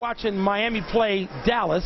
Watching Miami play Dallas,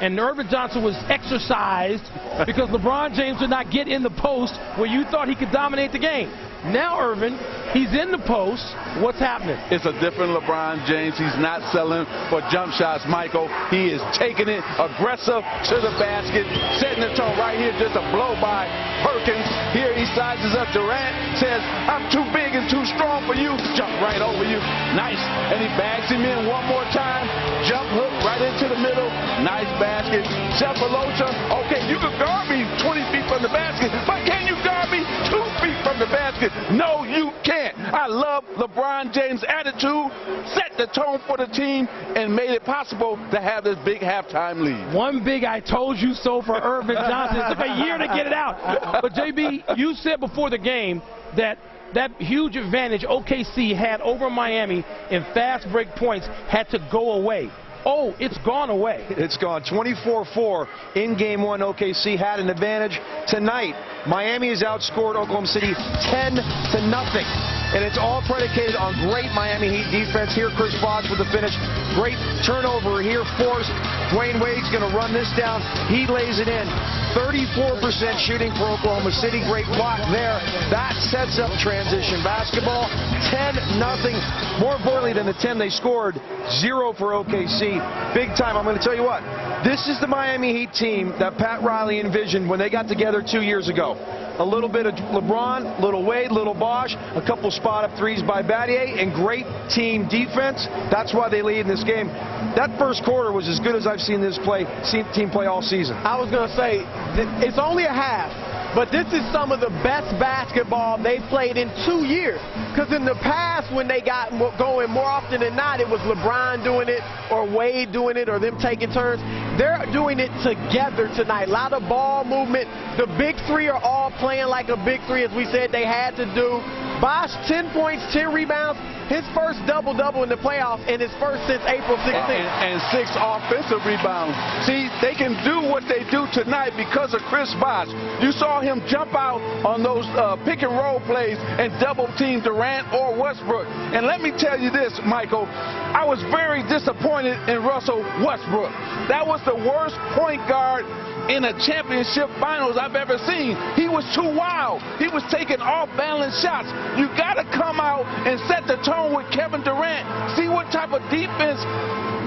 and Ervin Johnson was exercised because LeBron James did not get in the post where you thought he could dominate the game. Now Ervin, he's in the post. What's happening? It's a different LeBron James. He's not selling for jump shots, Michael. He is taking it aggressive to the basket, setting the tone right here. Just a blow by Perkins. Here he sizes up Durant, says, I'm too big and too strong for you. Jump right over you. Nice. And he bags him in one more time. Jump hook right into the middle. Nice basket. Cephalosha, okay, you can guard me 20 feet from the basket, but can you guard me 2 feet from the basket? No, you can't. I love LeBron James' attitude, set the tone for the team, and made it possible to have this big halftime lead. One big I told you so for Ervin Johnson. It took a year to get it out. But, JB, you said before the game that huge advantage OKC had over Miami in fast break points had to go away. Oh, it's gone away. It's gone. 24-4 in Game 1. OKC had an advantage. Tonight, Miami has outscored Oklahoma City 10-0. And it's all predicated on great Miami Heat defense. Here, Chris Bosh with the finish. Great turnover here forced. Dwayne Wade's going to run this down. He lays it in. 34% shooting for Oklahoma City. Great block there. That sets up transition basketball. 10-0. More importantly than the 10 they scored, 0 for OKC. Big time. I'm going to tell you what. This is the Miami Heat team that Pat Riley envisioned when they got together 2 years ago. A little bit of LeBron, little Wade, little Bosh, a couple spot-up threes by Battier, and great team defense. That's why they lead in this game. That first quarter was as good as I've seen this team play all season. I was going to say, it's only a half, but this is some of the best basketball they've played in 2 years. Because in the past, when they got going more often than not, it was LeBron doing it or Wade doing it or them taking turns. They're doing it together tonight. A lot of ball movement. The big three are all playing like a big three, as we said they had to do. Bosh, 10 points, 10 rebounds. His first double-double in the playoffs, and his first since April 16th. And 6 offensive rebounds. See, they can do what they do tonight because of Chris Bosh. You saw him jump out on those pick-and-roll plays and double-team Durant or Westbrook. And let me tell you this, Michael, I was very disappointed in Russell Westbrook. That was the worst point guard in a championship finals I've ever seen. He was too wild. He was taking off-balance shots. You got to come out and set the tone with Kevin Durant. See what type of defense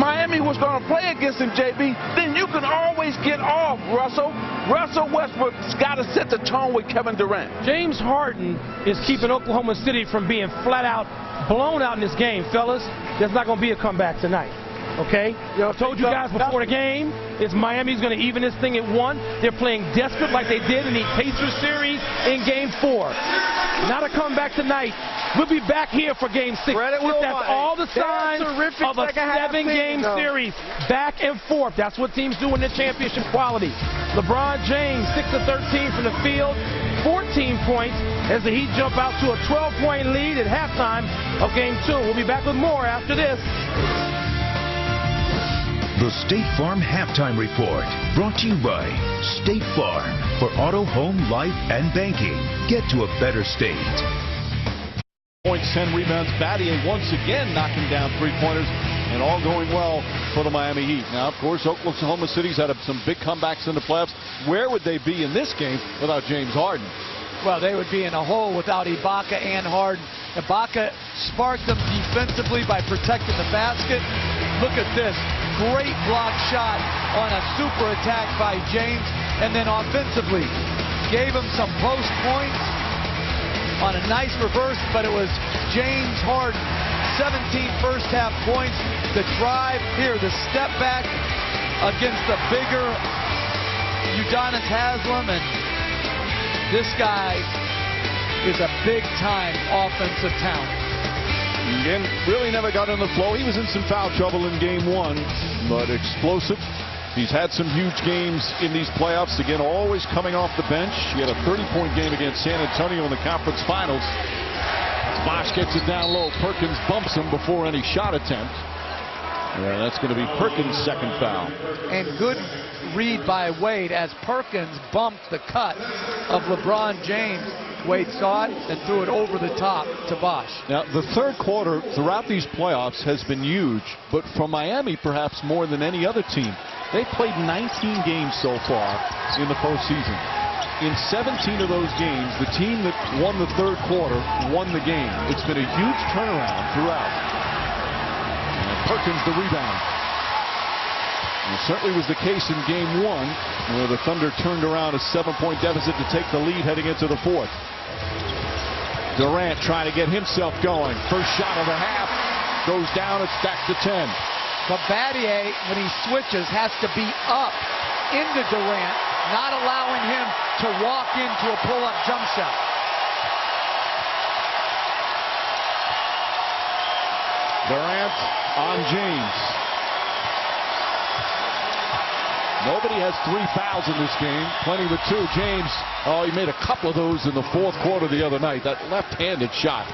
Miami was going to play against him, JB. Then you can always get off, Russell. Russell Westbrook's got to set the tone with Kevin Durant. James Harden is keeping Oklahoma City from being flat-out blown out in this game, fellas. There's not going to be a comeback tonight. Okay? I told you guys before the game, Miami's going to even this thing at 1. They're playing desperate like they did in the Pacers series in Game 4. Not a comeback tonight. We'll be back here for Game 6. That's all the signs of a 7-game series. Back and forth. That's what teams do in the championship quality. LeBron James, 6 of 13 from the field, 14 points as the Heat jump out to a 12-point lead at halftime of Game 2. We'll be back with more after this. The State Farm Halftime Report, brought to you by State Farm. For auto, home, life, and banking, get to a better state. Points, 10 rebounds. Battier once again knocking down three-pointers, and all going well for the Miami Heat. Now, of course, Oklahoma City's had some big comebacks in the playoffs. Where would they be in this game without James Harden? Well, they would be in a hole without Ibaka and Harden. Ibaka sparked them defensively by protecting the basket. Look at this. Great block shot on a super attack by James. And then offensively, gave him some post points on a nice reverse, but it was James Harden. 17 first half points. The drive here, the step back against the bigger Udonis Haslem. And this guy is a big-time offensive talent. Again, really never got on the flow. He was in some foul trouble in Game 1, but explosive. He's had some huge games in these playoffs. Again, always coming off the bench. He had a 30-point game against San Antonio in the conference finals. Bosh gets it down low. Perkins bumps him before any shot attempt. Yeah, that's going to be Perkins' second foul. And good read by Wade as Perkins bumped the cut of LeBron James. Wade saw it and threw it over the top to Bosch. Now, the third quarter throughout these playoffs has been huge, but for Miami, perhaps more than any other team. They've played 19 games so far in the postseason. In 17 of those games, the team that won the third quarter won the game. It's been a huge turnaround throughout. And Perkins the rebound. And it certainly was the case in game one, where the Thunder turned around a 7-point deficit to take the lead heading into the fourth. Durant trying to get himself going. First shot of the half goes down. It's back to 10. But Battier, when he switches, has to be up into Durant, not allowing him to walk into a pull-up jump shot. Durant on James. Nobody has 3 fouls in this game. Plenty with 2. James, he made a couple of those in the fourth quarter the other night. That left-handed shot.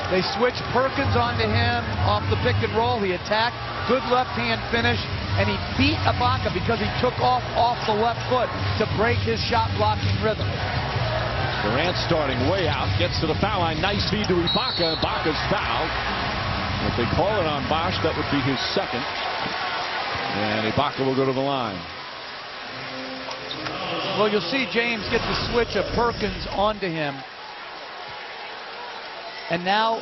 They switched Perkins onto him off the pick and roll. He attacked. Good left-hand finish. And he beat Ibaka because he took off the left foot to break his shot-blocking rhythm. Durant starting way out. Gets to the foul line. Nice feed to Ibaka. Ibaka's fouled. If they call it on Bosch, that would be his second. And Ibaka will go to the line. Well, you'll see James get the switch of Perkins onto him. And now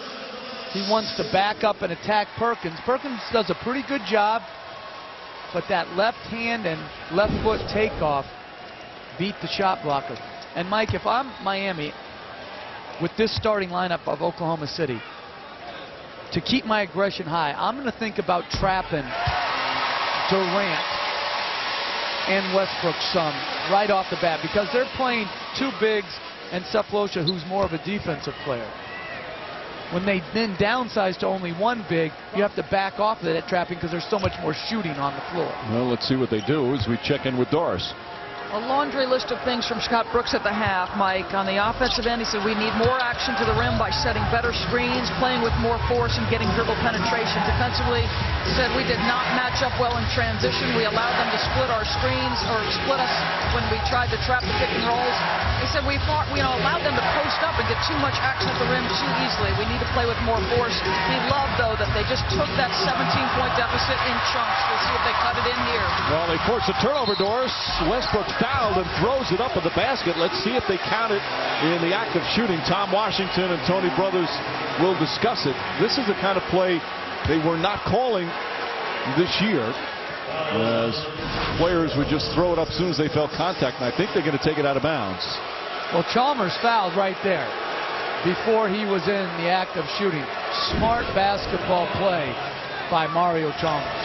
he wants to back up and attack Perkins. Perkins does a pretty good job, but that left hand and left foot takeoff beat the shot blocker. And Mike, if I'm Miami with this starting lineup of Oklahoma City, to keep my aggression high, I'm going to think about trapping Durant and Westbrook some right off the bat, because they're playing 2 bigs and Sefolosha, who's more of a defensive player. When they then downsize to only 1 big, you have to back off of that trapping because there's so much more shooting on the floor. Well, let's see what they do as we check in with Doris. A laundry list of things from Scott Brooks at the half, Mike. On the offensive end, he said we need more action to the rim by setting better screens, playing with more force, and getting dribble penetration. Defensively, he said we did not match up well in transition. We allowed them to split our screens, or split us when we tried to trap the pick and rolls. He said we allowed them to post up and get too much action at the rim too easily. We need to play with more force. He loved, though, that they just took that 17-point deficit in chunks. We'll see if they cut it in here. Well, they forced a turnover, Doris. Westbrook fouled and throws it up at the basket. Let's see if they count it in the act of shooting. Tom Washington and Tony Brothers will discuss it. This is the kind of play they were not calling this year, as players would just throw it up as soon as they felt contact, and I think they're going to take it out of bounds. Well, Chalmers fouled right there before he was in the act of shooting. Smart basketball play by Mario Chalmers.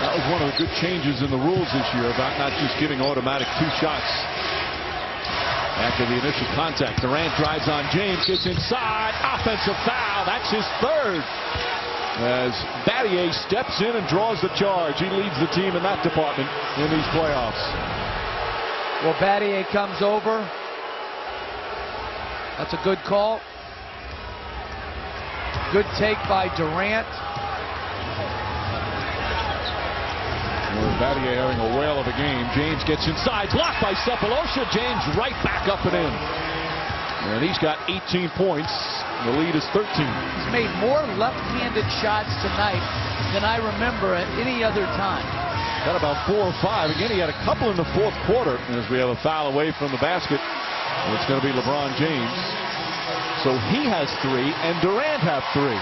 That was one of the good changes in the rules this year about not just giving automatic 2 shots after the initial contact. Durant drives on James, gets inside, offensive foul. That's his 3rd. As Battier steps in and draws the charge. He leads the team in that department in these playoffs. Well, Battier comes over. That's a good call. Good take by Durant. Battier having a whale of a game. James gets inside, blocked by Sefolosha. James right back up and in. And he's got 18 points. The lead is 13. He's made more left-handed shots tonight than I remember at any other time. Got about 4 or 5. Again, he had a couple in the fourth quarter as we have a foul away from the basket. And it's going to be LeBron James. So he has 3 and Durant have 3.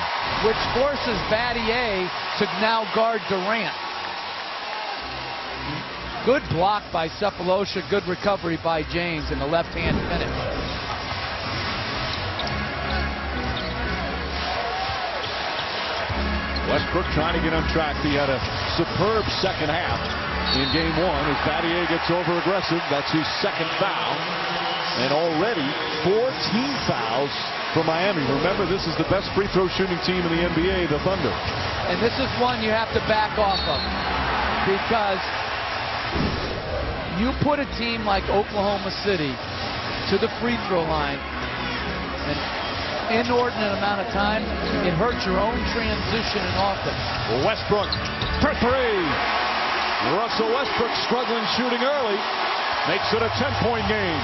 Which forces Battier to now guard Durant. Good block by Sefolosha. Good recovery by James in the left-hand finish. Westbrook trying to get on track. He had a superb second half in game 1 as Battier gets over aggressive. That's his 2nd foul. And already 14 fouls for Miami. Remember, this is the best free throw shooting team in the NBA, the Thunder. And this is one you have to back off of, because you put a team like Oklahoma City to the free throw line an inordinate amount of time, it hurts your own transition and offense. Westbrook for 3. Russell Westbrook struggling shooting early. makes it a 10-point game.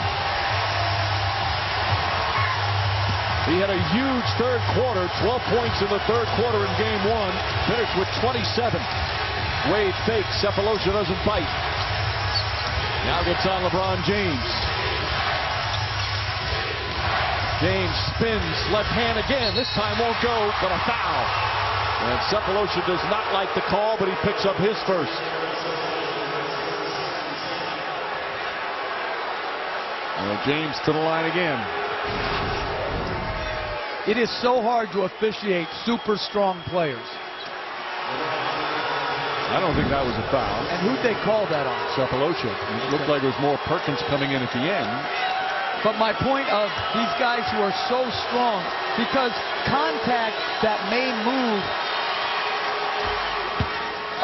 He had a huge third quarter, 12 points in the third quarter in game one, finished with 27. Wade fakes, Sefolosha doesn't bite. Now gets on LeBron James. James spins, left hand again, this time won't go, but a foul. And Sefolosha does not like the call, but he picks up his first. And James to the line again. It is so hard to officiate super strong players. I don't think that was a foul. And who'd they call that on? Sefolosha. It looked like it was more Perkins coming in at the end. But my point of these guys who are so strong, because contact that may move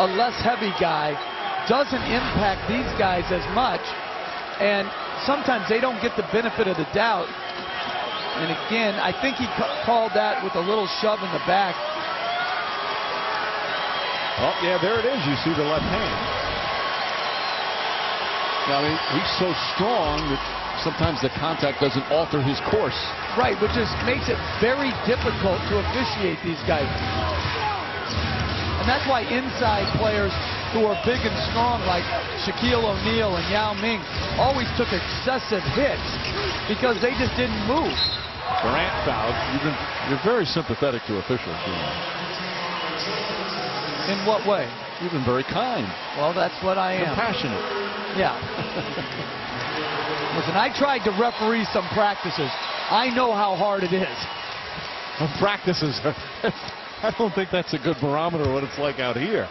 a less heavy guy doesn't impact these guys as much, and sometimes they don't get the benefit of the doubt. And again, I think he called that with a little shove in the back. Oh, yeah, there it is. You see the left hand. Now, I mean, he's so strong that sometimes the contact doesn't alter his course. Right, which just makes it very difficult to officiate these guys. And that's why inside players who are big and strong, like Shaquille O'Neal and Yao Ming, always took excessive hits because they just didn't move. Durant fouled. You're very sympathetic to officials. In what way? You've been very kind. Well, that's what I am. Compassionate. Yeah. Listen, I tried to referee some practices. I know how hard it is. Well, practices, I don't think that's a good barometer of what it's like out here.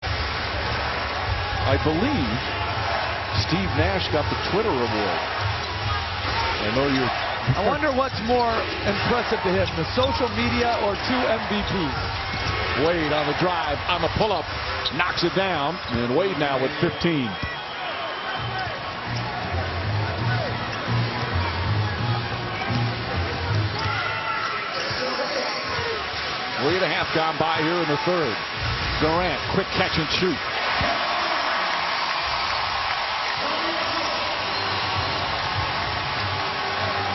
I believe Steve Nash got the Twitter award. I know you're... I wonder what's more impressive to him, the social media or 2 MVPs. Wade on the drive, on the pull-up, knocks it down, and Wade now with 15. Three and a half gone by here in the third. Durant, quick catch and shoot.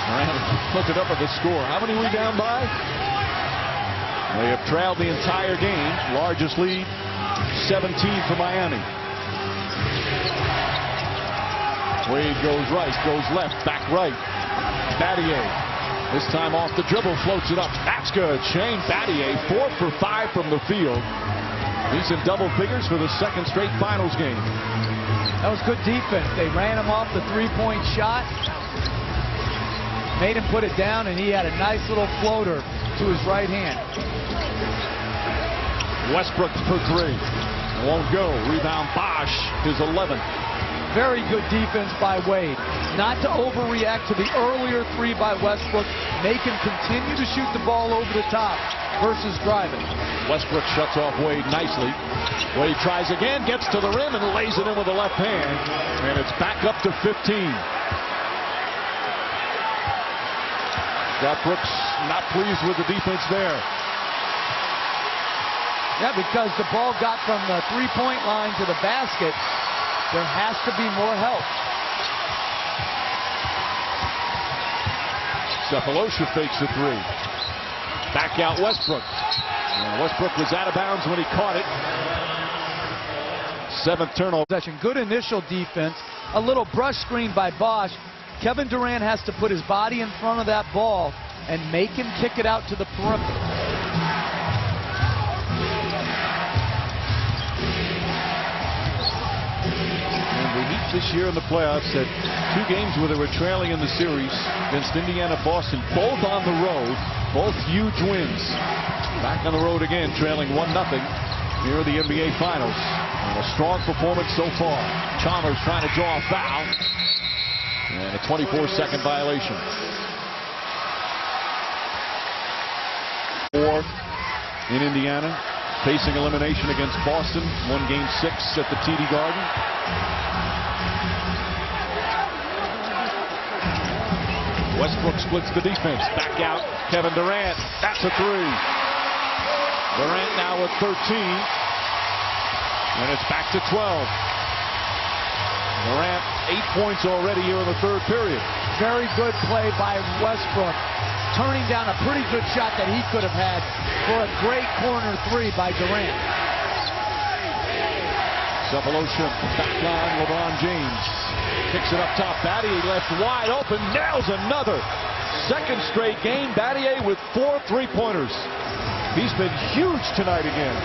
Durant looking up at the score. How many we down by? They have trailed the entire game. Largest lead, 17 for Miami. Wade goes right, goes left, back right. Battier, this time off the dribble, floats it up. That's good. Shane Battier, 4 for 5 from the field. He's in double figures for the second straight finals game. That was good defense. They ran him off the three-point shot, made him put it down, and he had a nice little floater to his right hand. Westbrook for 3. Won't go. Rebound Bosh, his 11th. Very good defense by Wade. Not to overreact to the earlier 3 by Westbrook. Make him continue to shoot the ball over the top versus driving. Westbrook shuts off Wade nicely. Wade tries again, gets to the rim, and lays it in with the left hand. And it's back up to 15. Scott Brooks not pleased with the defense there. Yeah, because the ball got from the three-point line to the basket. There has to be more help. Sefolosha fakes the 3. Back out Westbrook. And Westbrook was out of bounds when he caught it. 7th turnover. Good initial defense. A little brush screen by Bosh. Kevin Durant has to put his body in front of that ball and make him kick it out to the perimeter. This year in the playoffs had 2 games where they were trailing in the series against Indiana, Boston, both on the road, both huge wins. Back on the road again, trailing 1-0 here in the NBA Finals. And a strong performance so far. Chalmers trying to draw a foul. And a 24-second violation. 4 in Indiana, facing elimination against Boston. Won Game 6 at the TD Garden. Westbrook splits the defense. Back out, Kevin Durant. That's a 3. Durant now with 13. And it's back to 12. Durant, 8 points already here in the third period. Very good play by Westbrook, turning down a pretty good shot that he could have had for a great corner three by Durant. Sefolosha back on LeBron James. Kicks it up top. Battier left wide open. Nails another. Second straight game. Battier with 4 3-pointers. He's been huge tonight again.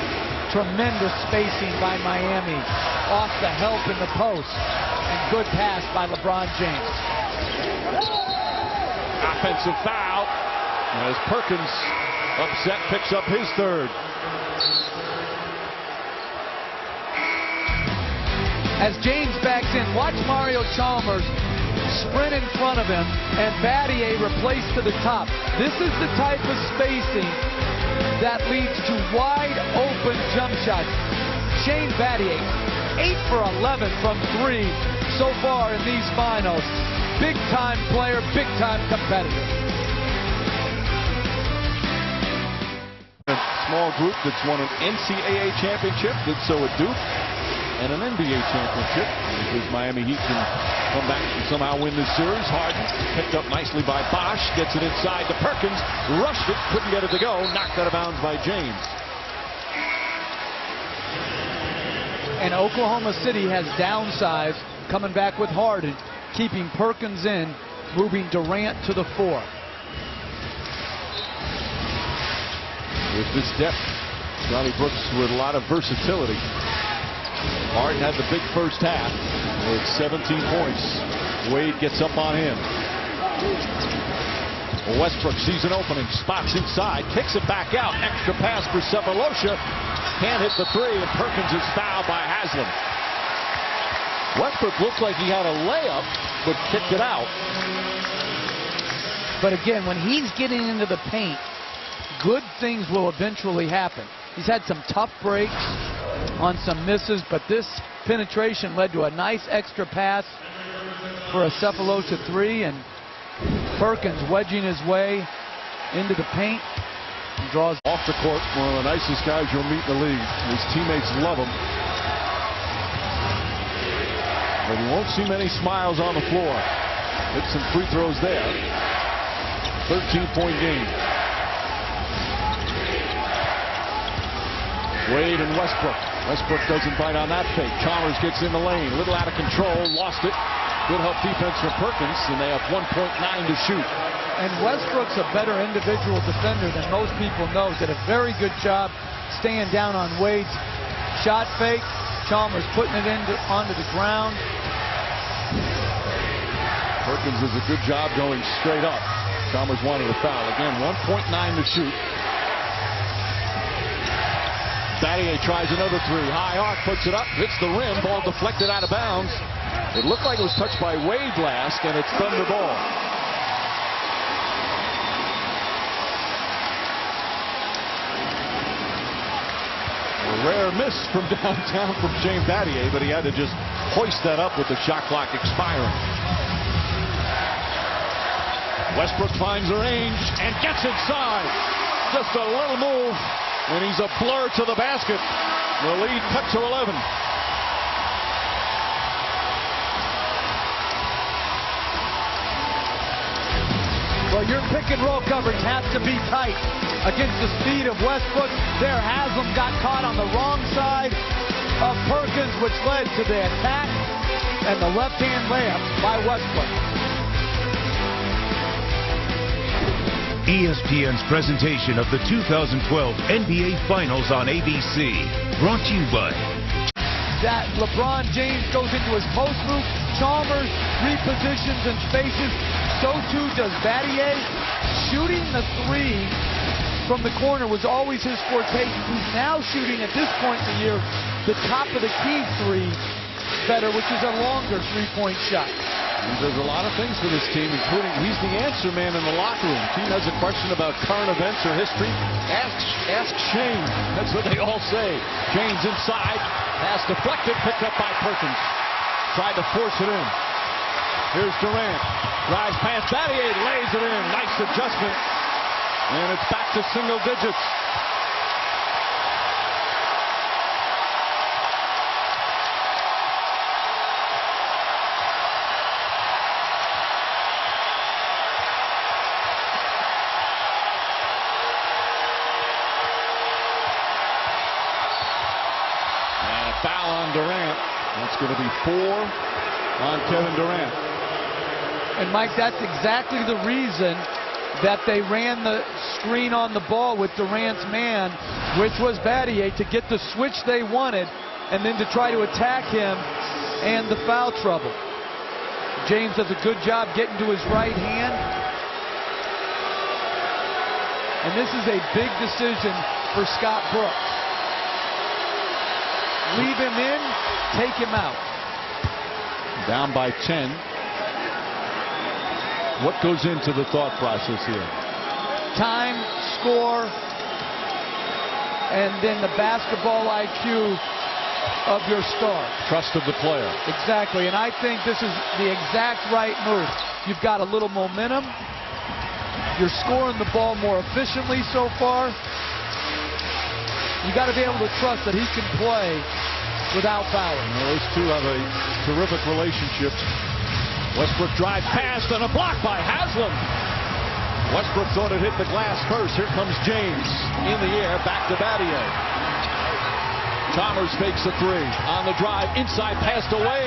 Tremendous spacing by Miami. Off the help in the post. And good pass by LeBron James. Offensive foul. As Perkins upset picks up his third. As James backs in, watch Mario Chalmers sprint in front of him and Battier replaced to the top. This is the type of spacing that leads to wide open jump shots. Shane Battier, 8 for 11 from 3 so far in these finals. Big time player, big time competitor. A small group that's won an NCAA championship, did so at Duke, and an NBA championship. Because Miami Heat can come back and somehow win this series. Harden picked up nicely by Bosch, gets it inside to Perkins, rushed it, couldn't get it to go, knocked out of bounds by James. And Oklahoma City has downsized, coming back with Harden, keeping Perkins in, moving Durant to the 4. With this depth, Johnny Brooks with a lot of versatility. Harden had the big first half with 17 points. Wade gets up on him. Westbrook sees an opening, spots inside, kicks it back out. Extra pass for Sefolosha. Can't hit the 3, and Perkins is fouled by Haslem. Westbrook looked like he had a layup, but kicked it out. But again, when he's getting into the paint, good things will eventually happen. He's had some tough breaks on some misses, but this penetration led to a nice extra pass for a Sefolosha 3, and Perkins wedging his way into the paint and draws off the court. One of the nicest guys you'll meet in the league. His teammates love him. But you won't see many smiles on the floor. Hit some free throws there. 13-point game. Wade and Westbrook. Westbrook doesn't bite on that fake. Chalmers gets in the lane. A little out of control. Lost it. Good help defense from Perkins, and they have 1.9 to shoot. And Westbrook's a better individual defender than most people know. Did a very good job staying down on Wade's shot fake. Chalmers putting it onto the ground. Perkins does a good job going straight up. Chalmers wanted a foul. Again, 1.9 to shoot. Battier tries another 3. High arc, puts it up, hits the rim. Ball deflected out of bounds. It looked like it was touched by Wade last, and it's Thunder ball. A rare miss from downtown from Shane Battier, but he had to just hoist that up with the shot clock expiring. Westbrook finds the range and gets inside. Just a little move, and he's a blur to the basket. The lead cut to 11. Well, your pick and roll coverage has to be tight against the speed of Westbrook. There, Haslem got caught on the wrong side of Perkins, which led to the attack and the left-hand layup by Westbrook. ESPN's presentation of the 2012 NBA Finals on ABC. Brought to you by... That LeBron James goes into his post move. Chalmers repositions and spaces. So too does Battier. Shooting the 3 from the corner was always his forte. He's now shooting at this point in the year the top of the key 3 better, which is a longer 3-point shot. He does a lot of things for this team, including he's the answer man in the locker room. Team has a question about current events or history. Ask Shane. That's what they all say. James inside. Pass deflected. Picked up by Perkins. Tried to force it in. Here's Durant. Drives past Battier. Lays it in. Nice adjustment. And it's back to single digits. foul on Durant. That's going to be 4 on Kevin Durant. And Mike, that's exactly the reason that they ran the screen on the ball with Durant's man, which was Battier, to get the switch they wanted and then to try to attack him and the foul trouble. James does a good job getting to his right hand. And this is a big decision for Scott Brooks. Leave him in, take him out. Down by 10. What goes into the thought process here? Time, score, and then the basketball IQ of your star. Trust of the player. Exactly, and I think this is the exact right move. You've got a little momentum. You're scoring the ball more efficiently so far. You got to be able to trust that he can play without fouling. Well, those two have a terrific relationship. Westbrook drive past and a block by Haslam. Westbrook thought it hit the glass first. Here comes James in the air, back to Battier. Chalmers fakes a 3 on the drive, inside, passed away.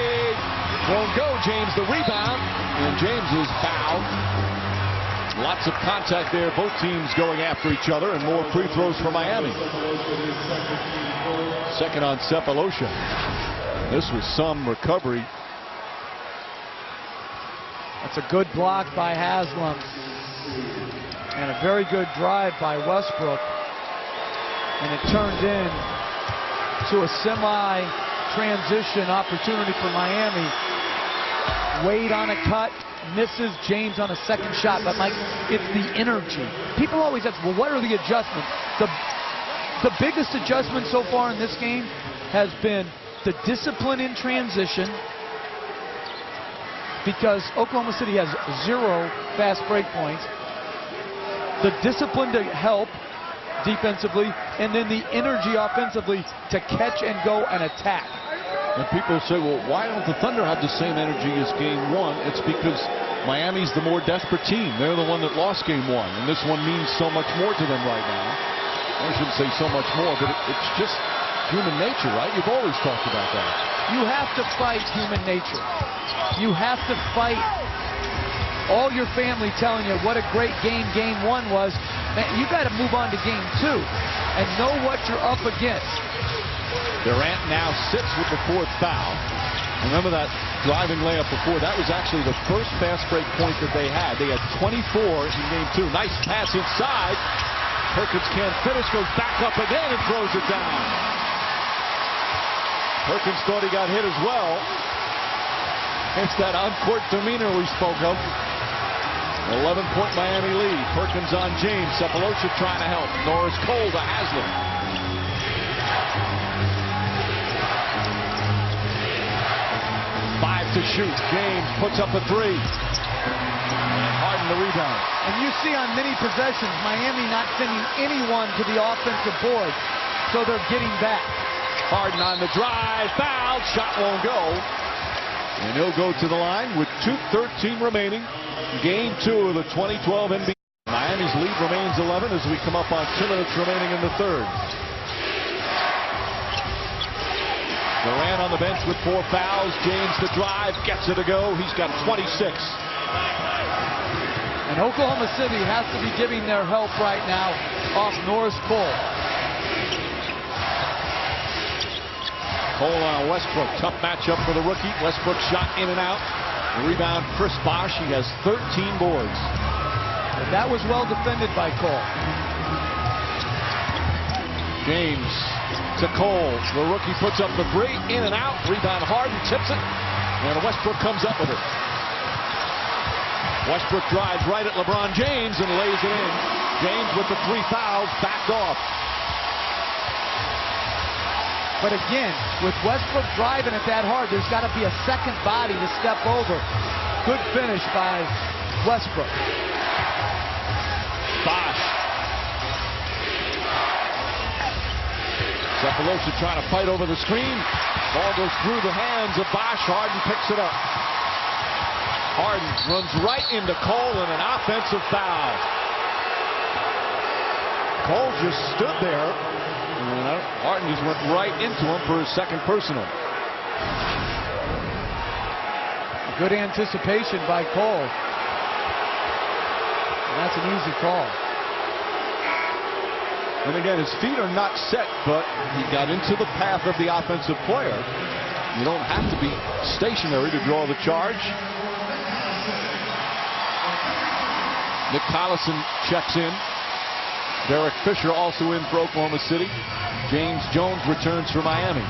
Won't go. James the rebound, and James is fouled. Lots of contact there. Both teams going after each other, and more free throws for Miami. Second on Sefolosha. This was some recovery. That's a good block by Haslam. And a very good drive by Westbrook. And it turned in to a semi-transition opportunity for Miami. Wade on a cut, misses. James on a second shot. But Mike, it's the energy. People always ask, well, what are the adjustments? The biggest adjustment so far in this game has been the discipline in transition, because Oklahoma City has 0 fast break points. The discipline to help defensively, and then the energy offensively to catch and go and attack. And people say, well, why don't the Thunder have the same energy as game 1? It's because Miami's the more desperate team. They're the one that lost game 1, and this one means so much more to them right now. I shouldn't say so much more, but it's just human nature, right? You've always talked about that. You have to fight human nature. You have to fight all your family telling you what a great game 1 was. Man, you got to move on to game 2 and know what you're up against. Durant now sits with the 4th foul. Remember that driving layup before? That was actually the first fast break point that they had. They had 24 in game 2. Nice pass inside. Perkins can't finish, goes back up again and throws it down. Perkins thought he got hit as well. It's that on-court demeanor we spoke of. 11-point Miami lead. Perkins on James. Sefolosha trying to help. Norris Cole to Haslam. Five to shoot. James puts up a 3. And Harden the rebound. And you see on many possessions, Miami not sending anyone to the offensive board, so they're getting back. Harden on the drive. Fouled. Shot won't go. And he'll go to the line with 2:13 remaining. Game 2 of the 2012 NBA. Miami's lead remains 11 as we come up on 2 minutes remaining in the third. Durant on the bench with 4 fouls. James the drive, gets it to go. He's got 26. And Oklahoma City has to be giving their help right now off Norris Cole. Cole on Westbrook. Tough matchup for the rookie. Westbrook shot in and out. The rebound, Chris Bosh. He has 13 boards. And that was well defended by Cole. James to Cole. The rookie puts up the 3. In and out. Rebound Harden tips it. And Westbrook comes up with it. Westbrook drives right at LeBron James and lays it in. James with the 3 fouls, backed off. But again, with Westbrook driving it that hard, there's got to be a second body to step over. Good finish by Westbrook. Bosh. Sefolosha trying to fight over the screen. Ball goes through the hands of Bosh. Harden picks it up. Harden runs right into Cole and an offensive foul. Cole just stood there, and Martin just went right into him for his second personal. Good anticipation by Cole. And that's an easy call. And again, his feet are not set, but he got into the path of the offensive player. You don't have to be stationary to draw the charge. Nick Collison checks in. Derek Fisher also in for Oklahoma City. James Jones returns for Miami.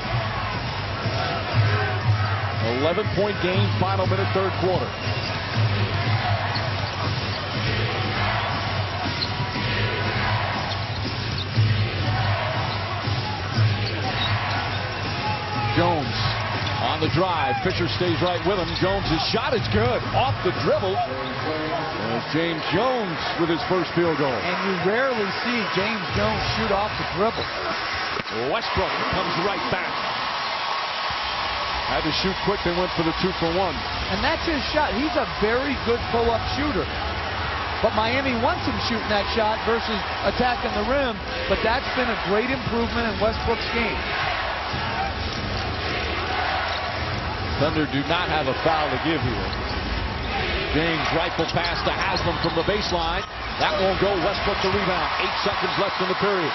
11-point game, final minute, third quarter. Jones on the drive. Fisher stays right with him. Jones' shot is good. Off the dribble. There's James Jones with his first field goal. And you rarely see James Jones shoot off the dribble. Westbrook comes right back. Had to shoot quick. They went for the 2-for-1. And that's his shot. He's a very good pull-up shooter. But Miami wants him shooting that shot versus attacking the rim. But that's been a great improvement in Westbrook's game. Thunder do not have a foul to give here. James rifle pass to Haslam from the baseline. That won't go. Westbrook the rebound. 8 seconds left in the period.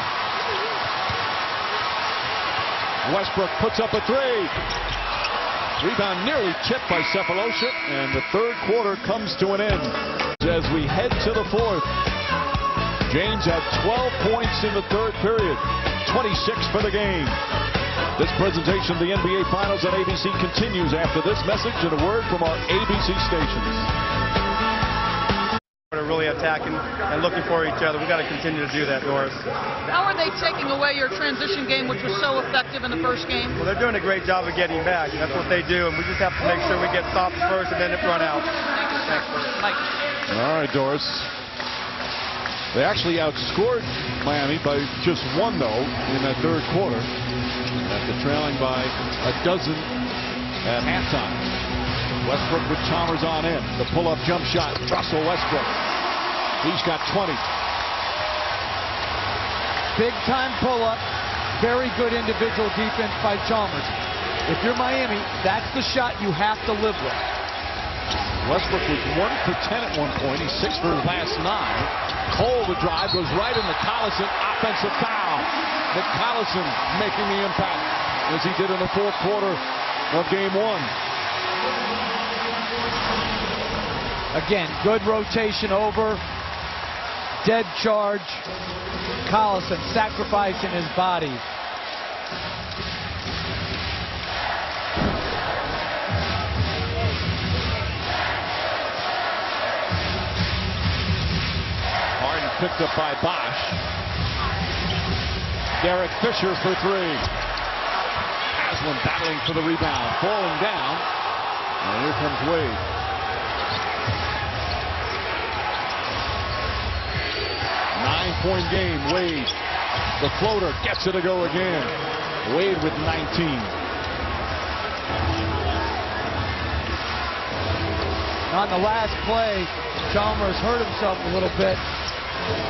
Westbrook puts up a three. Rebound nearly tipped by Sefolosha, and the third quarter comes to an end. As we head to the fourth, James had 12 points in the third period, 26 for the game. This presentation of the NBA Finals on ABC continues after this message and a word from our ABC stations. We're really attacking and looking for each other. We've got to continue to do that, Doris. How are they taking away your transition game, which was so effective in the first game? Well, they're doing a great job of getting back. That's what they do, and we just have to make sure we get stops first and then it run out. Thanks. Mike. All right, Doris. They actually outscored Miami by just one, though, in that third quarter, after trailing by a dozen at halftime. Westbrook with Chalmers on in. The pull-up jump shot. Russell Westbrook. He's got 20. Big-time pull-up. Very good individual defense by Chalmers. If you're Miami, that's the shot you have to live with. Westbrook was 1 for 10 at one point. He's 6 for his last 9. Cole, the drive, goes right into Collison. Offensive foul. Nick Collison making the impact as he did in the fourth quarter of game 1. Again, good rotation over. Dead charge. Collison sacrificing his body. Harden picked up by Bosch. Derek Fisher for 3. Haslam battling for the rebound. Falling down. And here comes Wade. 9-point game. Wade, the floater, gets it to go again. Wade with 19. On the last play, Chalmers hurt himself a little bit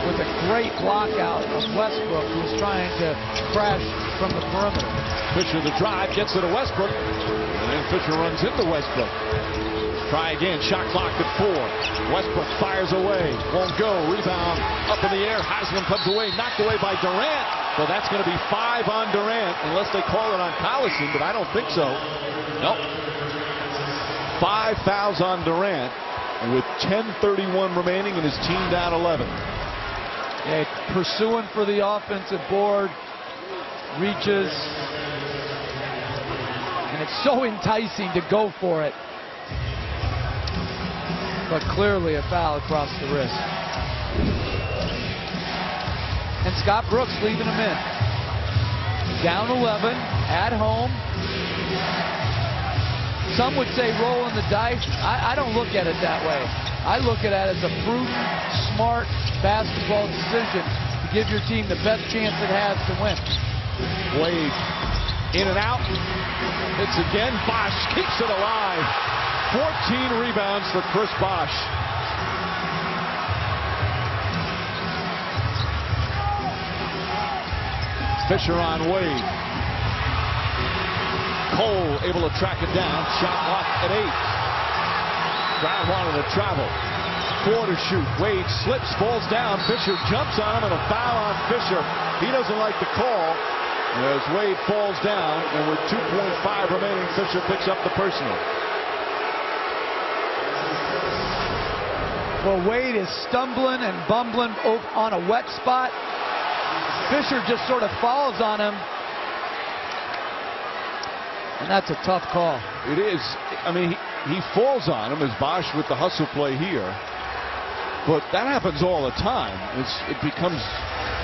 with a great block out of Westbrook, who was trying to crash from the perimeter. Fisher the drive, gets it to Westbrook, and then Fisher runs into Westbrook. Try again, shot clock at 4. Westbrook fires away, won't go, rebound up in the air. Haslam comes away, knocked away by Durant. So that's going to be 5 on Durant, unless they call it on Collison, but I don't think so. Nope. 5 fouls on Durant with 10:31 remaining and his team down 11. Yeah, pursuing for the offensive board, reaches, and it's so enticing to go for it. But clearly a foul across the wrist. And Scott Brooks leaving him in. Down 11, at home. Some would say rolling the dice. I don't look at it that way. I look at it as a prudent, smart basketball decision to give your team the best chance it has to win. Wade in and out. It's again. Bosch keeps it alive. 14 rebounds for Chris Bosch. Fisher on Wade. Cole able to track it down. Shot clock at 8. Crowd wanted to travel. 4 to shoot. Wade slips, falls down. Fisher jumps on him, and a foul on Fisher. He doesn't like the call as Wade falls down, and with 2.5 remaining, Fisher picks up the personal. Well, Wade is stumbling and bumbling on a wet spot. Fisher just sort of falls on him. And that's a tough call. It is. I mean, he falls on him as Bosch with the hustle play here. But that happens all the time. It becomes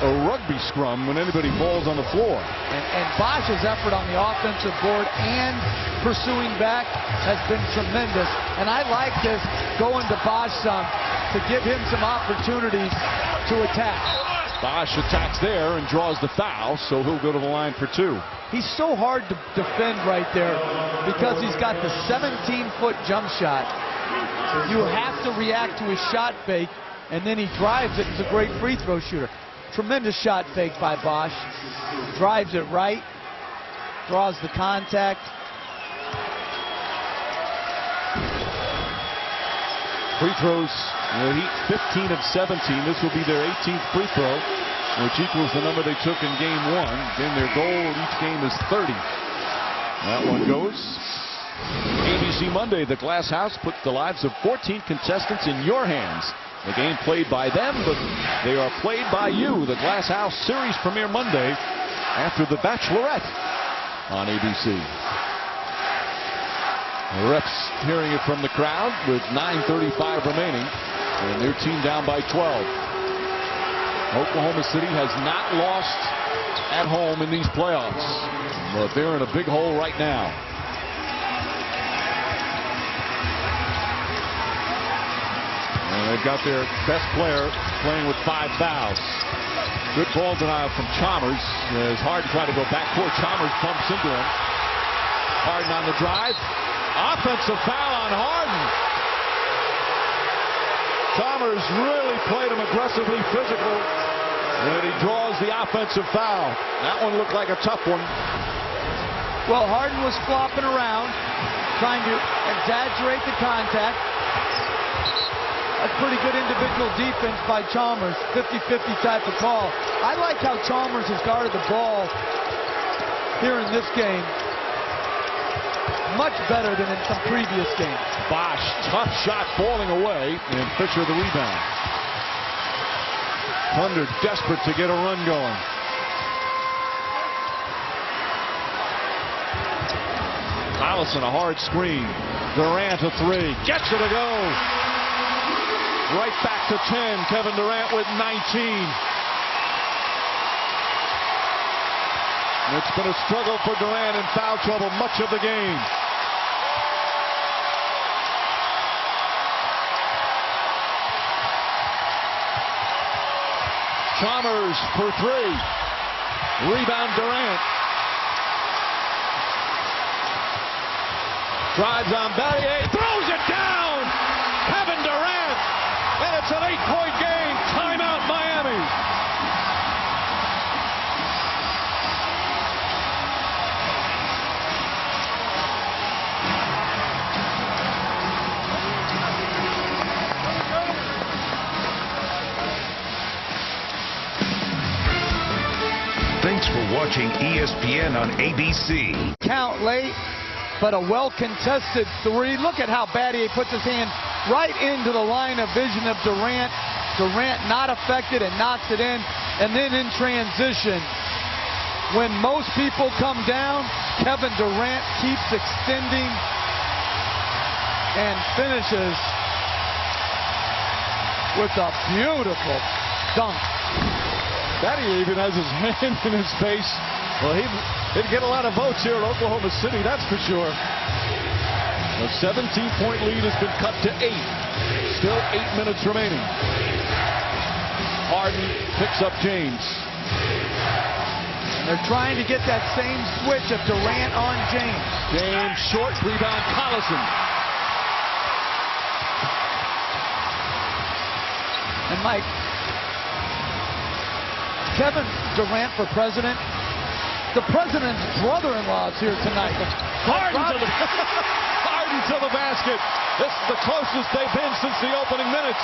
a rugby scrum when anybody falls on the floor. And Bosch's effort on the offensive board and pursuing back has been tremendous. And I like this going to Bosch some to give him some opportunities to attack. Bosch attacks there and draws the foul, so he'll go to the line for 2. He's so hard to defend right there because he's got the 17-foot jump shot. You have to react to his shot fake, and then he drives it. He's a great free throw shooter. Tremendous shot fake by Bosch. Drives it right, draws the contact. Free throws, Heat 15 of 17. This will be their 18th free throw, which equals the number they took in game 1. Again, their goal each game is 30. That one goes. ABC Monday, the Glass House puts the lives of 14 contestants in your hands. The game played by them, but they are played by you. The Glass House series premiere Monday after The Bachelorette on ABC. The refs hearing it from the crowd with 9:35 remaining, and their team down by 12. Oklahoma City has not lost at home in these playoffs, but they're in a big hole right now. And they've got their best player playing with 5 fouls. Good ball denial from Chalmers. As Harden tried to go backcourt, Chalmers bumps into him. Harden on the drive. Offensive foul on Harden. Chalmers really played him aggressively physical, and he draws the offensive foul. That one looked like a tough one. Well, Harden was flopping around, trying to exaggerate the contact. A pretty good individual defense by Chalmers, 50-50 type of call. I like how Chalmers has guarded the ball here in this game much better than in some previous games. Bosch, tough shot falling away, and Fisher the rebound. Thunder desperate to get a run going. Collison, a hard screen. Durant a 3, gets it to go. Right back to 10. Kevin Durant with 19. It's been a struggle for Durant in foul trouble much of the game. Chalmers for 3. Rebound Durant. Drives on Battier. Throws it down. Kevin Durant. And it's an 8-point game. Timeout Miami. Thanks for watching ESPN on ABC. Count late, but a well-contested 3. Look at how Battier puts his hand right into the line of vision of Durant. Durant not affected and knocks it in. And then in transition, when most people come down, Kevin Durant keeps extending and finishes with a beautiful dunk. Battier even has his hand in his face. Well, he'd get a lot of votes here at Oklahoma City, that's for sure. A 17-point lead has been cut to 8. Still 8 minutes remaining. Harden picks up James. And they're trying to get that same switch of Durant on James. James short, rebound Collison. And Mike, Kevin Durant for president The president's brother-in-law is here tonight. Harden to the basket. This is the closest they've been since the opening minutes.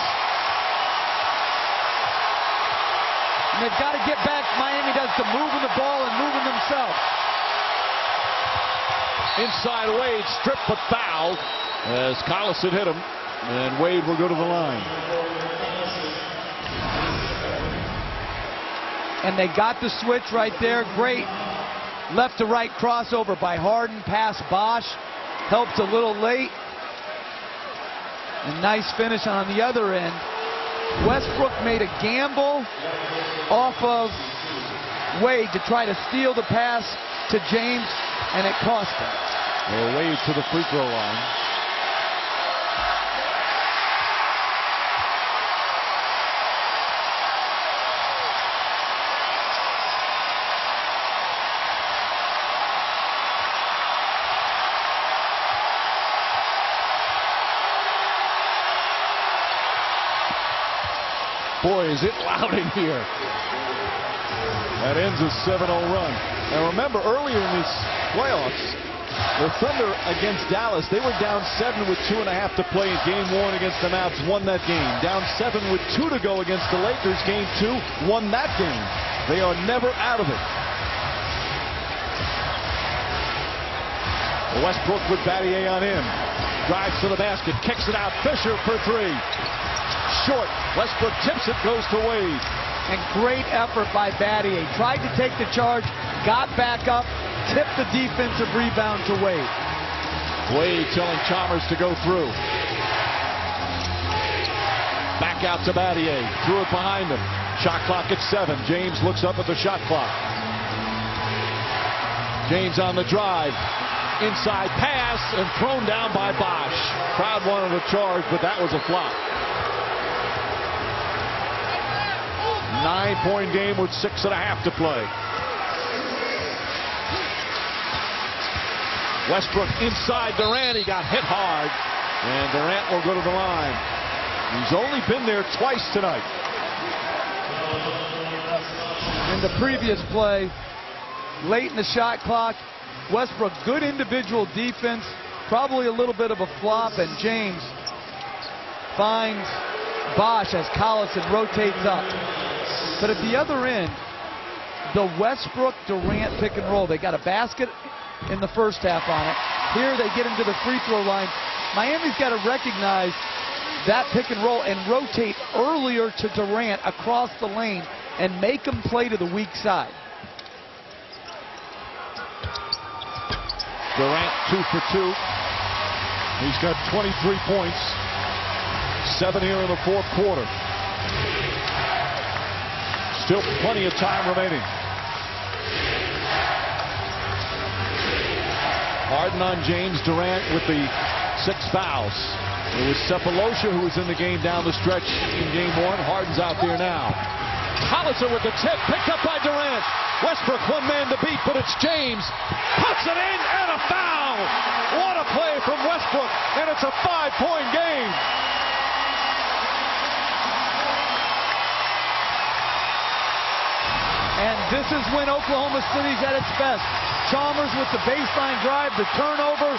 And they've got to get back, Miami does, to moving the ball and moving themselves. Inside Wade, stripped but fouled as Collison hit him, and Wade will go to the line. And they got the switch right there. Great left to right crossover by Harden, past Bosh. Helped a little late. And nice finish on the other end. Westbrook made a gamble off of Wade to try to steal the pass to James, and it cost him. Well, Wade to the free throw line. Boy, is it loud in here. That ends a 7-0 run. And remember, earlier in these playoffs, the Thunder against Dallas, they were down 7 with 2.5 to play in Game 1 against the Mavs, won that game. Down 7 with 2 to go against the Lakers, Game 2, won that game. They are never out of it. Westbrook with Battier on him. Drives to the basket, kicks it out. Fisher for 3. Short. Westbrook tips it, goes to Wade. And great effort by Battier. Tried to take the charge, got back up, tipped the defensive rebound to Wade. Wade telling Chalmers to go through. Back out to Battier. Threw it behind him. Shot clock at 7. James looks up at the shot clock. James on the drive. Inside pass and thrown down by Bosh. Crowd wanted a charge, but that was a flop. 9-point game with 6.5 to play. Westbrook inside Durant. He got hit hard, and Durant will go to the line. He's only been there twice tonight. In the previous play, late in the shot clock, Westbrook, good individual defense, probably a little bit of a flop, and James finds Bosh as Collison rotates up. But at the other end, the Westbrook-Durant pick and roll, they got a basket in the first half on it. Here they get into the free throw line. Miami's got to recognize that pick and roll and rotate earlier to Durant across the lane and make him play to the weak side. Durant 2 for 2. He's got 23 points. 7 here in the fourth quarter. Still plenty of time remaining. Harden on James. Durant with the 6 fouls. It was Cephalosha who was in the game down the stretch in Game 1. Harden's out there now. Collison with the tip, picked up by Durant. Westbrook, one man to beat, but it's James. Puts it in, and a foul! What a play from Westbrook, and it's a 5-point game. And this is when Oklahoma City's at its best. Chalmers with the baseline drive, the turnover,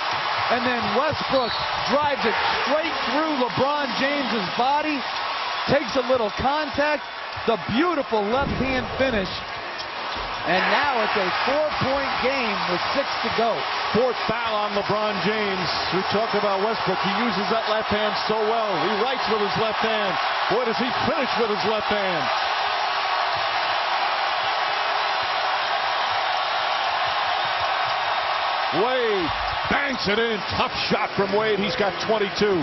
and then Westbrook drives it straight through LeBron James's body, takes a little contact, the beautiful left-hand finish. And now it's a 4-point game with 6 to go. 4th foul on LeBron James. We talked about Westbrook. He uses that left hand so well. He writes with his left hand. Boy, does he finish with his left hand. Wade banks it in. Tough shot from Wade. He's got 22.